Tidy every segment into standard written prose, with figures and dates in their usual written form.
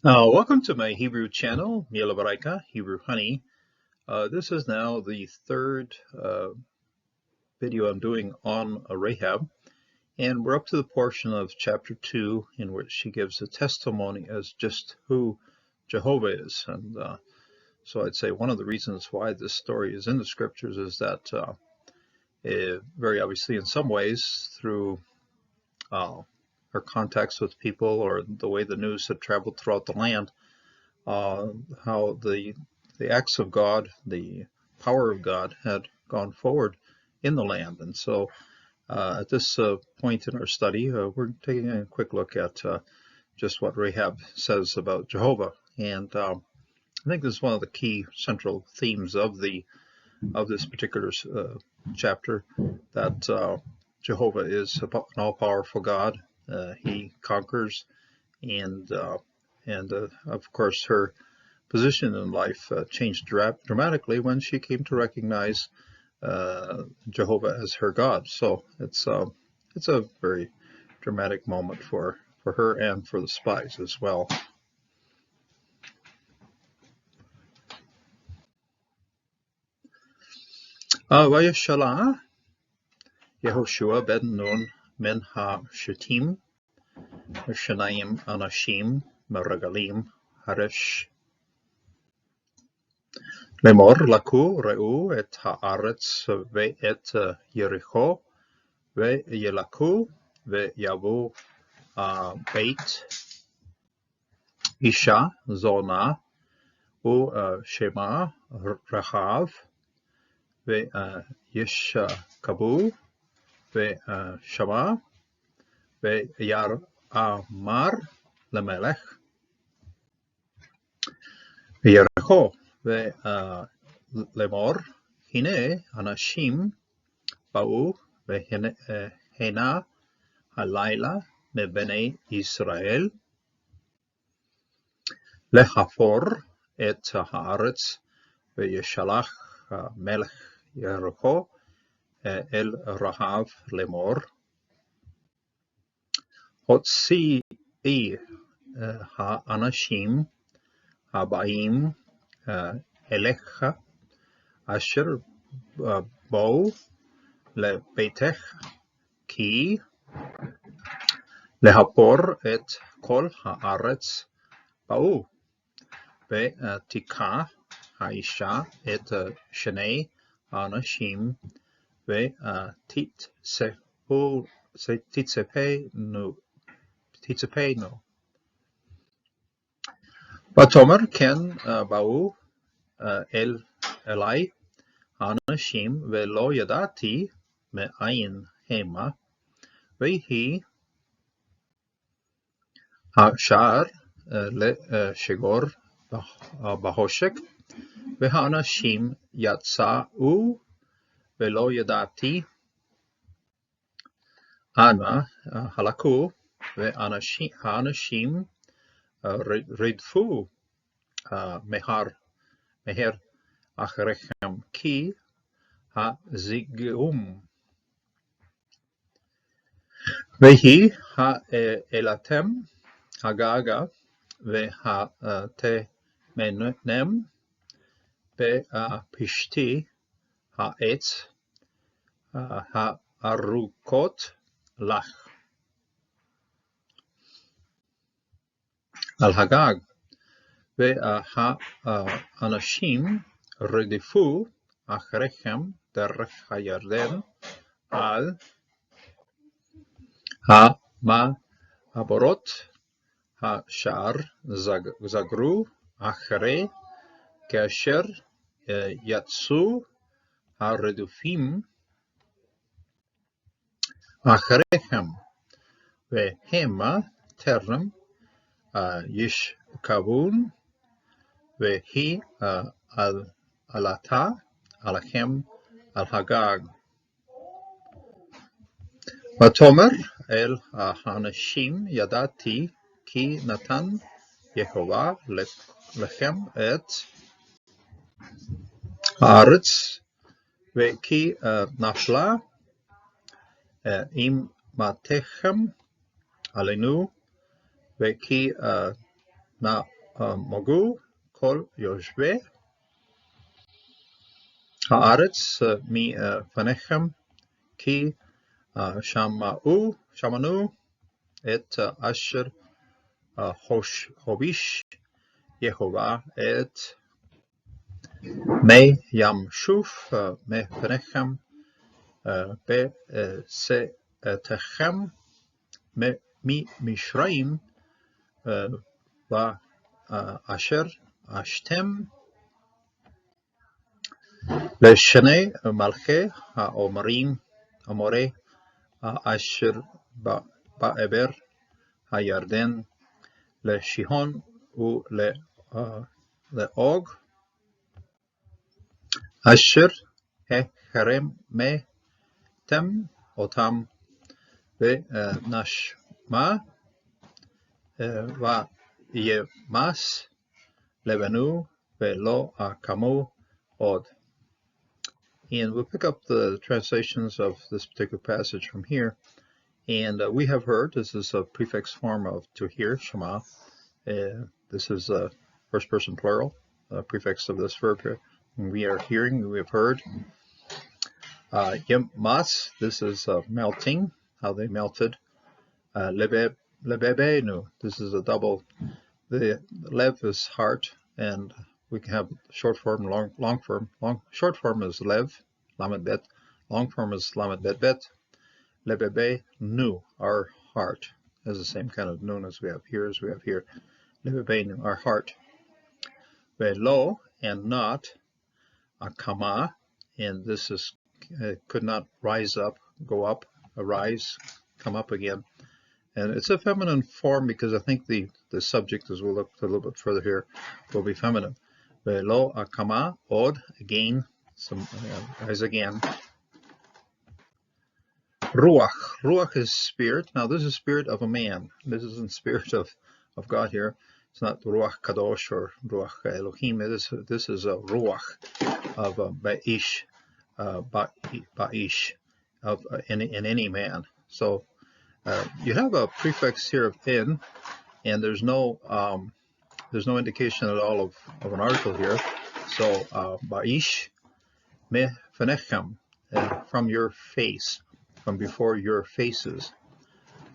Welcome to my Hebrew channel, Miel Hebraica, Hebrew Honey. This is now the third video I'm doing on Rahab, and we're up to the portion of chapter 2 in which she gives a testimony as just who Jehovah is. And so I'd say one of the reasons why this story is in the scriptures is that very obviously in some ways through her contacts with people or the way the news had traveled throughout the land, how the acts of God, the power of God had gone forward in the land. And so at this point in our study, we're taking a quick look at just what Rahab says about Jehovah. And I think this is one of the key central themes of this particular chapter, that Jehovah is an all-powerful God. He conquers, and of course her position in life changed dramatically when she came to recognize Jehovah as her God. So it's a very dramatic moment for her and for the spies as well. Vayeshala Yehoshua ben Nun men ha-Shittim Shanayim Anashim Meragalim Harish Lemor Laku Reu et Haaretz ve et Yericho ve Yelaku ve Yavu Beit Isha Zona u Shema Rahav ve Yeshkabu ve Shama ve Yar Amar Lemelech Yericho ve Lemor Hine Anashim Ba'u ve Hena Halayla מבני ישראל לחפור את הארץ וישלח מלך יריחו אל רחב לאמור הוציאי האנשים הבאים אליך אשר באו לביתך כי להפור את כל הארץ באו, ותיקח האישה את שני האנשים ותצפנו. ותאמר כן באו אליי האנשים ולא ידעתי מאין המה, ויהי השער לשגור בחושק, והאנשים יצאו ולא ידעתי אנה הלכו, והאנשים רדפו מהר אחריכם כי הזיגום. ויהי העלתם הגגה והתמנם בפשתי העץ הארוכות לך על הגג, והאנשים רדפו אחריכם דרך הירדן על המעברות השער זגרו אחרי כאשר יצאו הרדופים אחריכם, והמה טרם ישכבון, והיא עלתה עליכם על הגג. ותאמר אל האנשים ידעתי כי נתן יהוה לכם את הארץ, וכי נפלה אימתכם עלינו, וכי Mogu kol yoshbe haaretz mi fanechem ki shamanu et asher hobish Yehovah et me yam shuf me fanechem be se techem me mi Mishraim va asher ashtem לשני מלכי האומרים אמורי אשר בעבר הירדן לשיחון ולעוג אשר החרמתם אותם ונשמע וימס לבנו ולא קמו עוד. And we'll pick up the translations of this particular passage from here. And we have heard, this is a prefix form of to hear, Shema. This is a first person plural, prefix of this verb here. And we are hearing, we have heard. Yemas, this is melting, how they melted. Lebebenu, this is a double. The lev is heart, and we can have short form, long form. Short form is lev, lamed bet. Long form is lamed bet bet. Lebebe nu, our heart, is the same kind of nun as we have here. Lebebe nu, our heart. Velo, and not. Akama, and this is could not rise up, go up, arise, come up again. And it's a feminine form because I think the subject, as we'll look a little bit further here, will be feminine. Velo akama, od, again, rise again. Ruach. Ruach is spirit. Now this is spirit of a man. This isn't spirit of God here. It's not Ruach Kadosh or Ruach Elohim. This is a Ruach of Ba'ish, Ba'ish, of in any man. So you have a prefix here of in, and there's no indication at all of an article here. So Ba'ish me fanechem, from your face, from before your faces.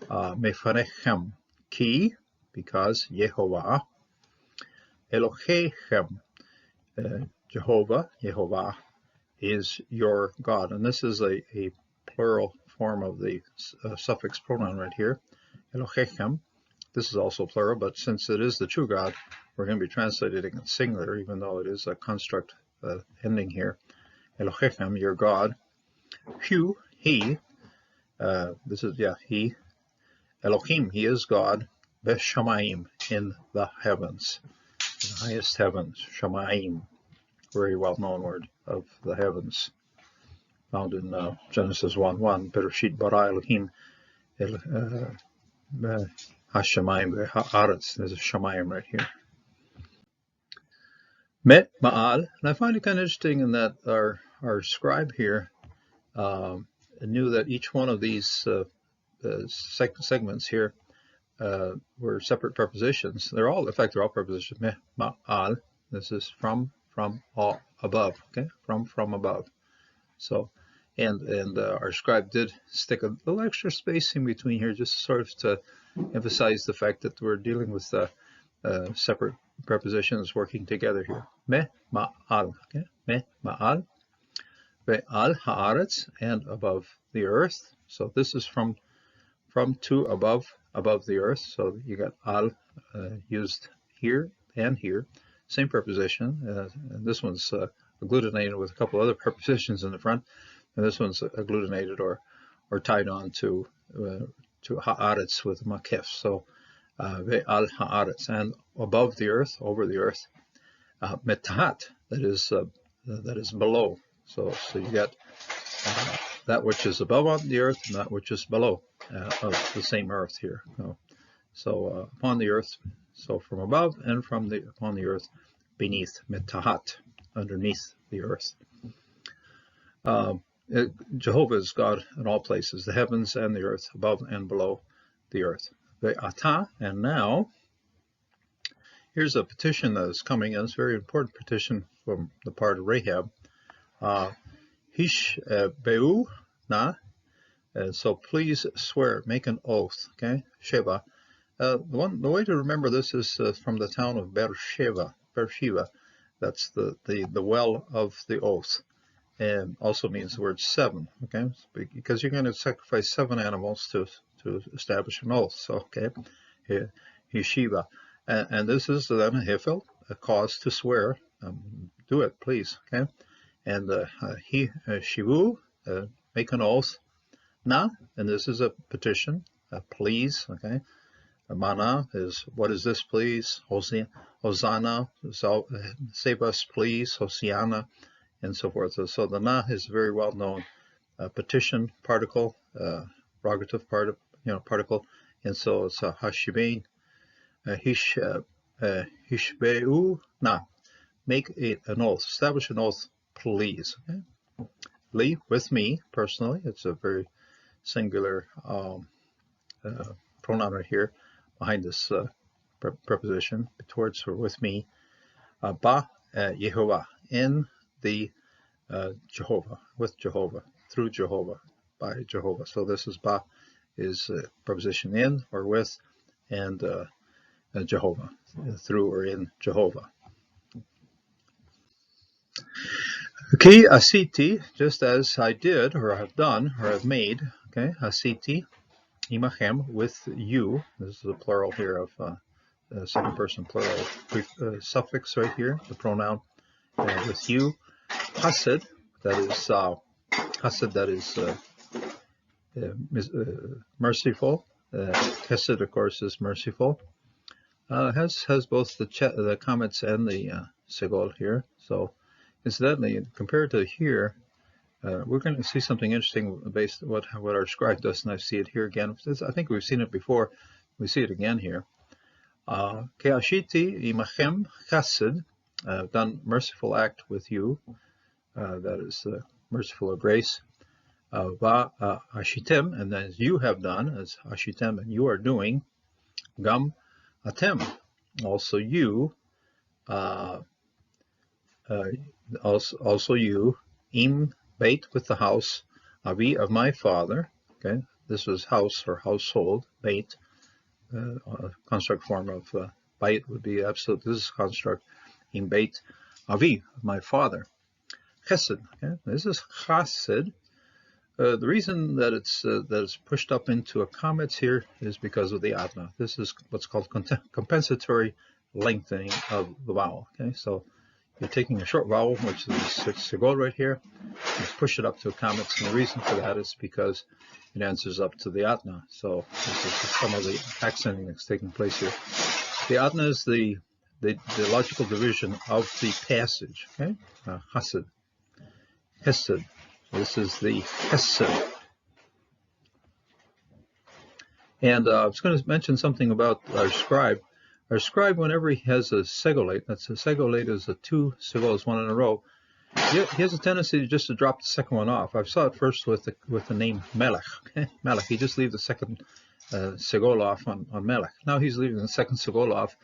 Me fanechem ki, because Yehovah, Elohechem, Jehovah is your God. And this is a plural form of the suffix pronoun right here, Elohechem. This is also plural, but since it is the true God, we're going to be translating it in singular, even though it is a construct ending here. Elohechem, your God. Hu, he. This is, he. Elohim, he is God. Beshamayim, in the heavens, the highest heavens. Shamayim, very well-known word of the heavens, found in Genesis 1:1. Bereshit bara Elohim hashamayim haaretz. There's a shamayim right here. Met ma'al, and I find it kind of interesting in that our scribe here knew that each one of these segments here were separate prepositions. They're all prepositions. Me, ma'al. This is from all above. Okay, from above. So, and our scribe did stick a little extra space in between here, just sort of to emphasize the fact that we're dealing with separate prepositions working together here. Me, ma'al. Okay, me, ma'al. Ve'al haaretz, and above the earth. So this is from to above the earth. So you got al used here and here, same preposition. And this one's agglutinated with a couple other prepositions in the front, and this one's agglutinated or tied on to haaretz with makef. So ve'al haaretz, and above the earth, over the earth. Metahat, that is below. So you got that which is above on the earth and that which is below of the same earth here. So upon the earth, so from above, and upon the earth beneath, metahat, underneath the earth. Jehovah is God in all places, the heavens and the earth, above and below the earth. Ve'ata, and now, here's a petition that is coming in. It's a very important petition from the part of Rahab. Hish beu na. So please swear, make an oath. Okay, Sheva. The way to remember this is from the town of Beersheba. That's the well of the oath, and also means the word 7. Okay, because you're going to sacrifice 7 animals to establish an oath. So okay, Yeshiva, and this is then a hefel, a cause to swear. Do it, please. Okay, and shivu, make an oath. Na, and this is a petition. Please. Okay. Mana is, what is this, please? Hosanna, save us, please. Hosiana, and so forth. So the na is a very well known petition particle, rogative particle, and so it's a hashibein, hishbeu na, make an oath, establish an oath, please. Okay? Li, with me personally, it's a very singular pronoun right here behind this preposition, towards or with me. Ba Yehovah, in the Jehovah, with Jehovah, through Jehovah, by Jehovah. So this is ba is preposition in or with, and Jehovah, through or in Jehovah. Okay, asiti, just as I did, or have done, or have made. Okay, asiti, imachem, with you. This is the plural here of second person plural suffix right here, the pronoun with you. Hased, that is merciful. Chesed, of course, is merciful. Has both the comments and the segol here. So incidentally, compared to here, we're going to see something interesting based on what our scribe does, and I see it here again. I think we've seen it before. We see it again here. Keashiti imachem chesed, done merciful act with you. That is merciful or grace. Va ashitem, and as you have done, as ashitem, and you are doing. Gam atem, also you. Also you. Im beit, with the house. Avi, of my father. Okay, this was house or household. Beit, construct form of beit would be absolute. This is construct. Im beit avi, of my father. Chesed. Okay, this is chesed. The reason that it's pushed up into a comments here is because of the adna. This is what's called compensatory lengthening of the vowel. Okay, so you're taking a short vowel, which is segol right here, and push it up to a comments, and the reason for that is because it answers up to the adna. So this is some of the accenting that's taking place here. The adna is the logical division of the passage. Okay, chesed, chesed. This is the chesed. And I was going to mention something about our scribe. Our scribe, whenever he has a segolate, that's a segolate is a 2 segols, 1 in a row, he has a tendency just to drop the second one off. I saw it first with the name Melech. Okay? Melech, he just leaves the second segol off on Melech. Now he's leaving the second segol off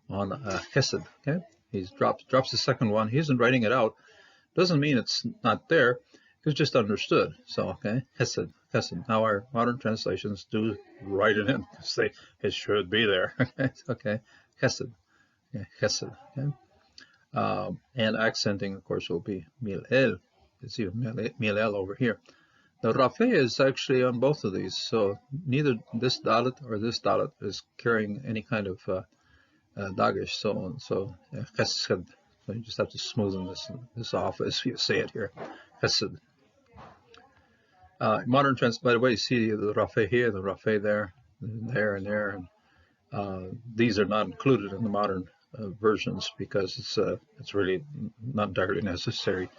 on chesed. Okay? He drops the second one. He isn't writing it out. Doesn't mean it's not there. It's just understood. So, okay, chesed, chesed. Now our modern translations do write it in. Say it should be there. Okay, chesed, okay, chesed. Okay, and accenting, of course, will be miel. It's even miel over here. The rafe is actually on both of these, so neither this dalet or this dalet is carrying any kind of dagish. So chesed. So you just have to smoothen this off as you say it here. Chesed. Modern by the way, you see the rafe here, the rafe there, and there, and these are not included in the modern versions because it's really not entirely necessary.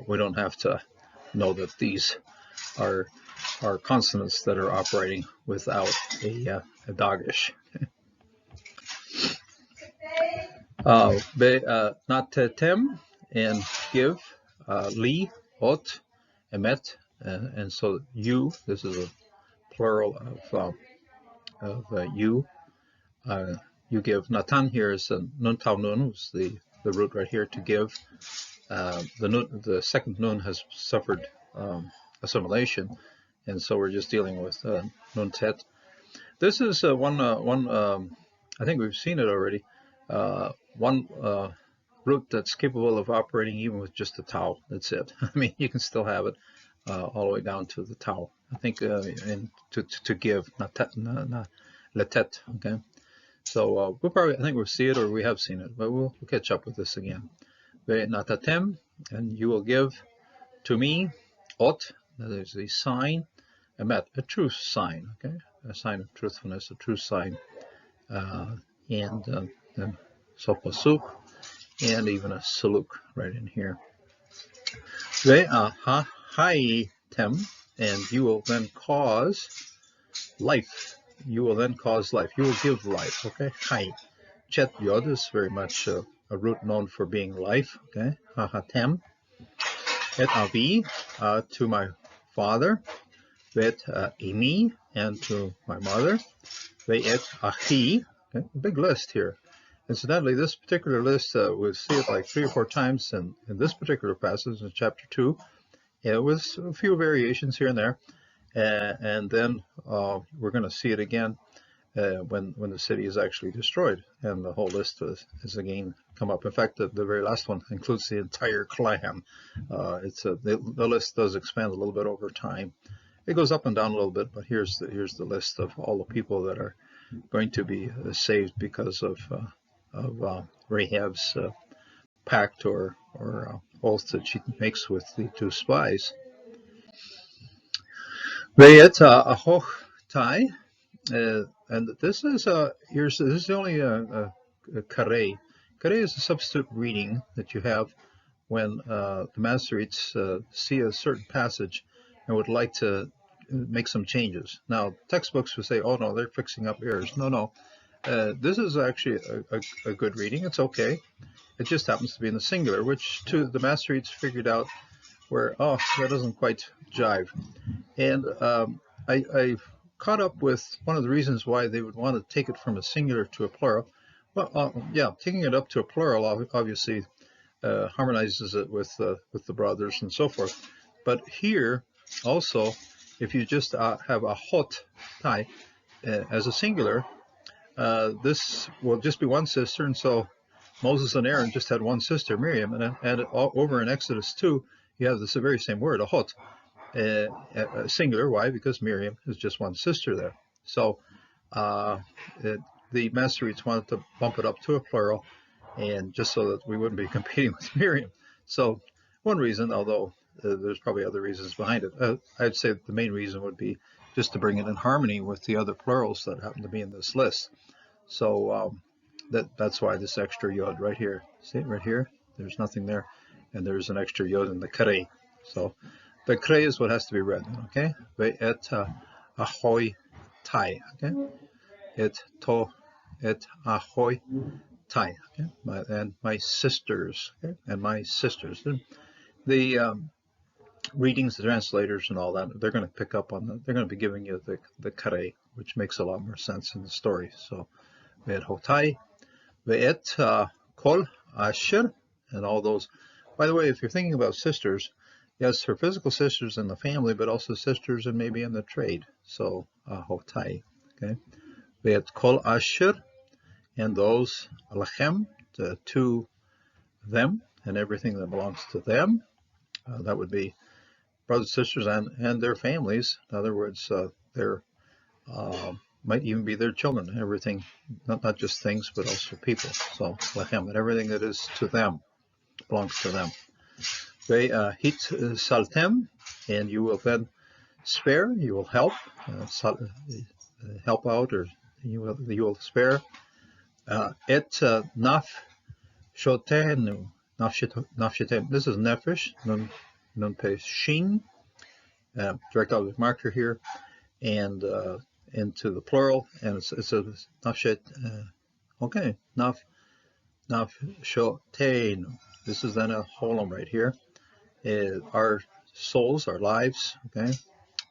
We don't have to know that these are consonants that are operating without a dagish. Natetem, and give, li, ot, emet, and so you, this is a plural of you, you give. Natan here is nun tau nun, is the root right here to give. The second nun has suffered assimilation, and so we're just dealing with nun tet. This is one, I think we've seen it already, one root that's capable of operating even with just the tau. That's it. I mean, you can still have it all the way down to the tau. I think to give, not letet, okay? So we'll probably, I think we'll see it, or we have seen it, but we'll catch up with this again. Natatem, and you will give to me, ot, that is a sign, emet, a truth sign, okay? A sign of truthfulness, a true sign, and then sopasuk, and even a saluk right in here. Ve'ahaitem, and you will then cause life. You will then cause life. You will give life, okay? Hai. Chet yod is very much a root known for being life, okay? Hahatem. Et avi, to my father. Vet imi, and to my mother. Ve'et achi, okay? A big list here. Incidentally, this particular list, we'll see it like 3 or 4 times in this particular passage in chapter 2. It was a few variations here and there, and then we're going to see it again when the city is actually destroyed, and the whole list is again come up. In fact, the very last one includes the entire clan. The list does expand a little bit over time. It goes up and down a little bit, but here's the list of all the people that are going to be saved because of Rahab's pact or oath that she makes with the 2 spies. Ve'et ahochtai, and this is only a kare. Kare is a substitute reading that you have when the Masoretes see a certain passage and would like to make some changes. Now, textbooks would say, oh no, they're fixing up errors. No. This is actually a good reading. It's okay. It just happens to be in the singular, which the Masoretes figured out where, oh, that doesn't quite jive. And I caught up with one of the reasons why they would want to take it from a singular to a plural. Well, yeah, taking it up to a plural obviously harmonizes it with the brothers and so forth. But here also, if you just have a hot tai as a singular, this will just be one sister, and so Moses and Aaron just had one sister, Miriam, and over in Exodus 2, you have this very same word, ahot, singular. Why? Because Miriam is just one sister there. So the Masoretes wanted to bump it up to a plural, and just so that we wouldn't be competing with Miriam. So one reason, although there's probably other reasons behind it, I'd say the main reason would be just to bring it in harmony with the other plurals that happen to be in this list. So that's why this extra yod right here. See it right here? There's nothing there, and there's an extra yod in the kare. So the kare is what has to be read. Okay, et ahoy tai. Okay, et ahoy tai. Okay, and my sisters. Okay, and my sisters. The readings, the translators, and all that, they're going to pick up on that. They're going to be giving you the kare, which makes a lot more sense in the story. So ve'et hotai, ve'et kol asher, and all those. By the way, if you're thinking about sisters, yes, her physical sisters in the family, but also sisters and maybe in the trade. So hotai, okay. Ve'et kol asher, and those lachem, to them, and everything that belongs to them. That would be brothers, sisters, and their families. In other words, their might even be their children. Everything, not just things, but also people. So lachem, and everything that is to them belongs to them. They hit saltem, and you will then spare. You will help, help out, or you will spare. Et naf shotenu. Nafshetem. This is nefesh, nun pe shin, direct object marker here, and into the plural, and it's a nafshet. Okay, nafshotenu. This is then a holom right here. Our souls, our lives. Okay,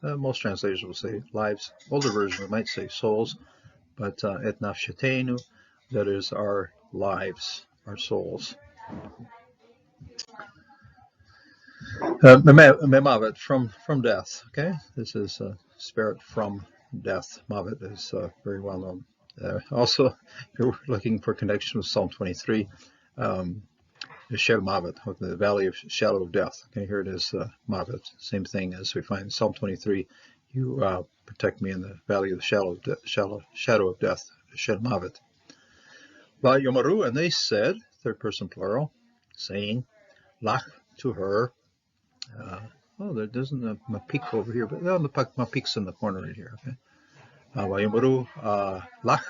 most translators will say lives. Older versions might say souls, but et nafshetenu, that is our lives, our souls. Mavet, from death. Okay, this is a spirit from death. Mavet is very well known. Also, if you're looking for connection with Psalm 23, the Shed Mavet, the valley of shadow of death. Okay, here it is, Mavet. Same thing as we find in Psalm 23. You protect me in the valley of the shadow of death. Shed Mavet. Yomaru, and they said, third person plural, saying, Lach to her. There isn't a mapik over here, but the mapik's in the corner right here. Okay. Yomaru, Lach,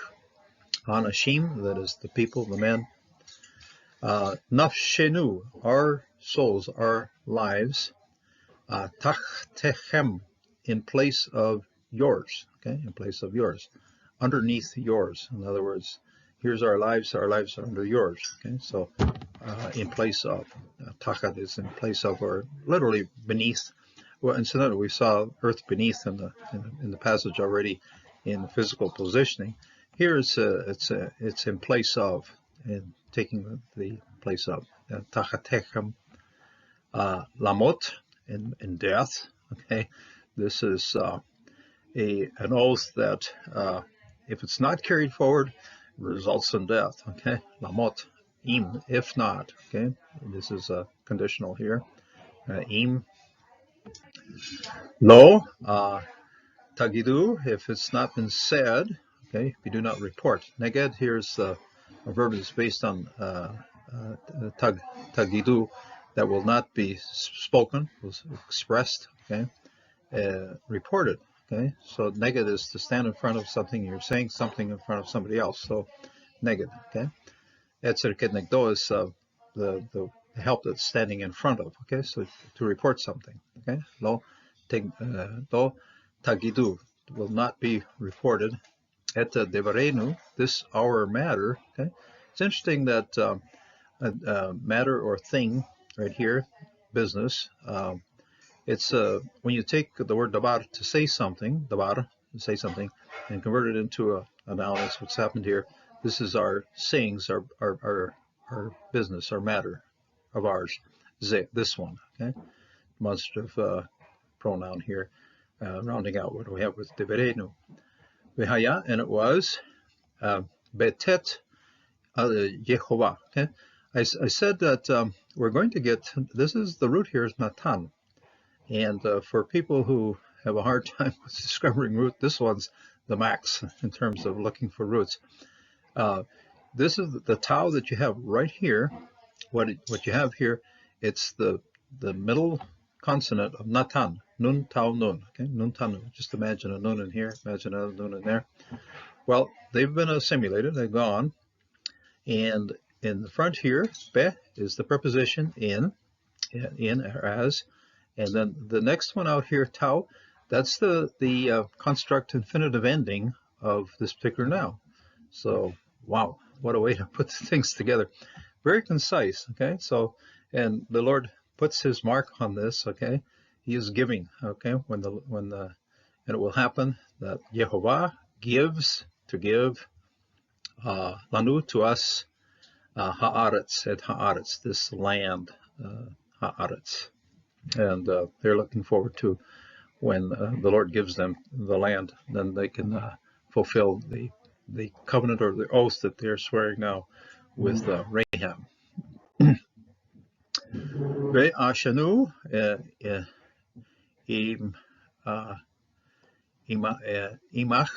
Anashim, that is the people, the men. Nafshenu, our souls, our lives. Tachtechem, in place of yours. Okay, in place of yours. Underneath yours. In other words, here's our lives are under yours. Okay, so in place of. Tachat is in place of, or literally beneath. Well, incidentally, we saw earth beneath in the passage already in the physical positioning. Here it's in place of, and taking the place of. Tachatechem, lamot, in death. Okay, this is an oath that if it's not carried forward, results in death. Okay, lamot, im, if not. Okay, this is conditional here. Im, lo, tagidu, if it's not been said. Okay, if you do not report. Neged, here's a verb that's based on tagidu, that will not be spoken, was expressed. Okay, reported. Okay, so neged is to stand in front of something. You're saying something in front of somebody else. So neged. Okay, etzer kednegdo is the help that's standing in front of. Okay, so to report something. Okay, lo tagidu will not be reported. Et devarenu, this our matter. Okay, it's interesting that matter or thing right here, business. It's when you take the word dabar to say something, dabar, to say something, and convert it into a noun. That's what's happened here. This is our sayings, our business, our matter of ours. This one, okay? Demonstrative pronoun here, rounding out what we have with deverenu. Vehaya, and it was betet Yehovah. Okay, I said that we're going to get. This is the root here is natan. And for people who have a hard time with discovering root, this one's the max in terms of looking for roots. This is the tau that you have right here. What you have here, it's the middle consonant of natan, nun tau nun. Okay, nun tau nun. Just imagine a nun in here, imagine a nun in there. Well, they've been assimilated, they've gone, and in the front here, be is the preposition in or as. And then the next one out here, tau, that's the construct infinitive ending of this particular noun. So, wow, what a way to put things together. Very concise, okay? So, and the Lord puts his mark on this, okay? He is giving, okay? And it will happen that Yehovah gives, to give, lanu, to us, haaretz, et haaretz, this land, haaretz. And they're looking forward to when the Lord gives them the land, then they can fulfill the covenant or the oath that they're swearing now with Rahab. Ve'ashanu imach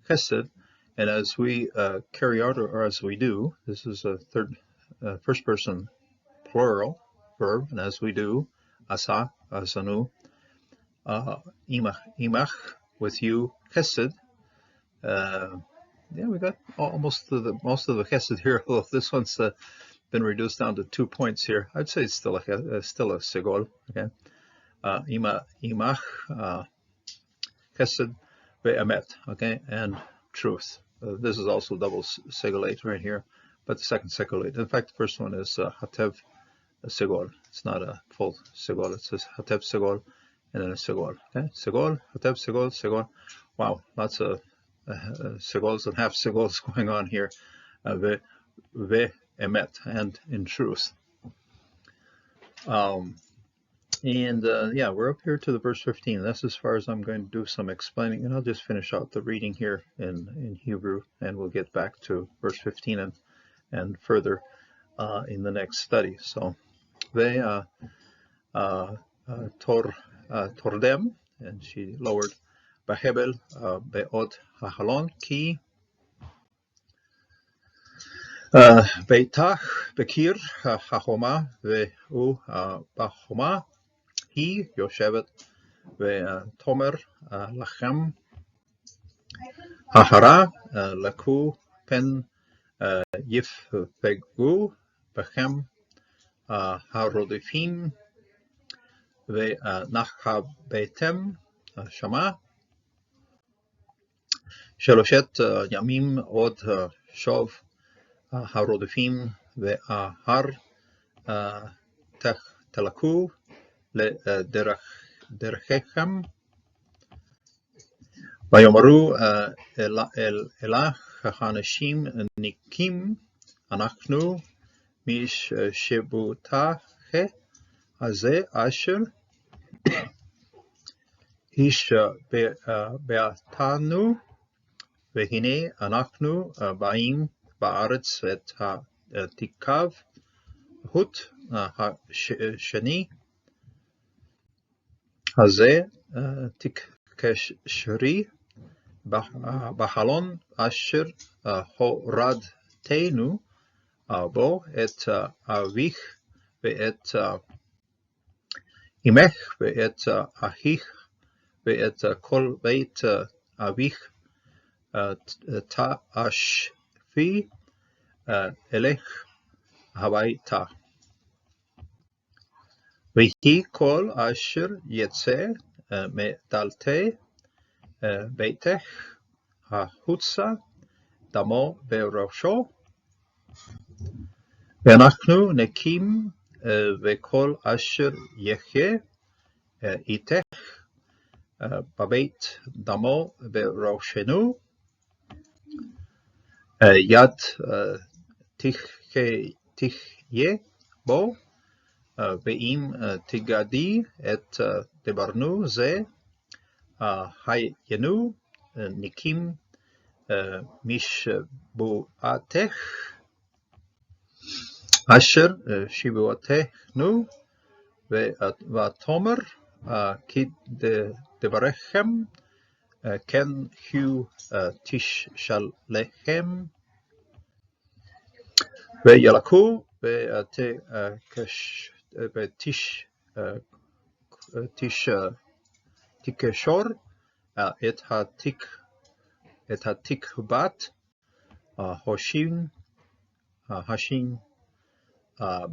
chesed, and as we carry out, or as we do, this is a first person plural verb, and as we do, asa, asanu, imach, with you, chesed. Yeah, we got most of the chesed here, although this one's been reduced down to 2 points here. I'd say it's still a segol. Okay, imach, chesed, ve'emet. Okay, and truth. This is also double segolate right here, but the second segolate. In fact, the first one is hatev segol. It's not a full segol. It says hatev segol and then a segol. Okay, segol, hatev segol, segol. Wow, lots of segols and half segols going on here. ve'emet, and in truth. Yeah, we're up here to the verse 15. That's as far as I'm going to do some explaining, and I'll just finish out the reading here in Hebrew, and we'll get back to verse 15 and further in the next study. So, tordem, and she lowered, behebel be'od hahalon ki beitach bekir hahoma ve'u bahoma hi yoshevet ve'tomer lachem hahara laku pen yifpegu bechem harodifim ve'nachabetem shama שלושת ימים עוד שוב הרודפים וההר תלכו לדרכיכם ויאמרו אלה האנשים ניקים אנחנו משבותה הזה אשר השבעתנו והנה אנחנו באים בארץ את התקוות השני הזה תקשרי בחלון אשר הורדתנו בו את אביך ואת אמך ואת אחיך ואת כל בית אביך תאשפי אלך הביתה. ויהי כל אשר יצא מדלתי ביתך החוצה דמו בראשו ואנחנו נקים וכל אשר יחיה איתך בבית דמו בראשנו יד תחיה בו ואם תגדי את דברנו זה היינו ניקים משבועתך אשר שבועתנו ותאמר כי דבריכם כן הוא תשלחם וילקו תקשור את התקוות השין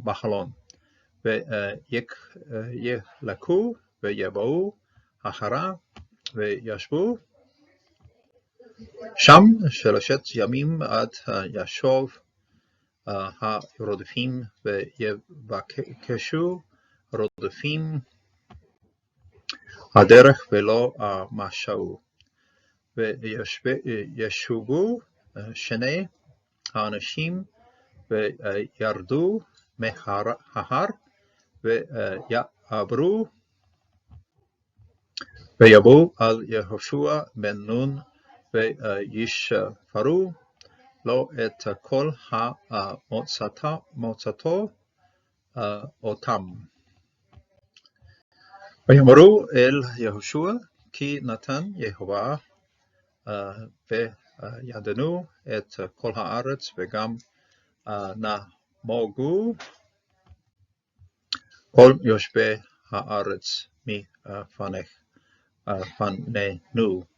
בחלון וילקו ויבואו אחרה וישבו שם שלושת ימים עד ישוב הרודפים ויבקשו רודפים הדרך ולא משהו וישובו שני האנשים וירדו מההר ויעברו ויבואו על יהושע בן נון וישפרו לו את כל מוצאתו אותם. ויאמרו אל יהושע כי נתן יהוה בידנו את כל הארץ וגם נמוגו כל יושבי הארץ מפנינו.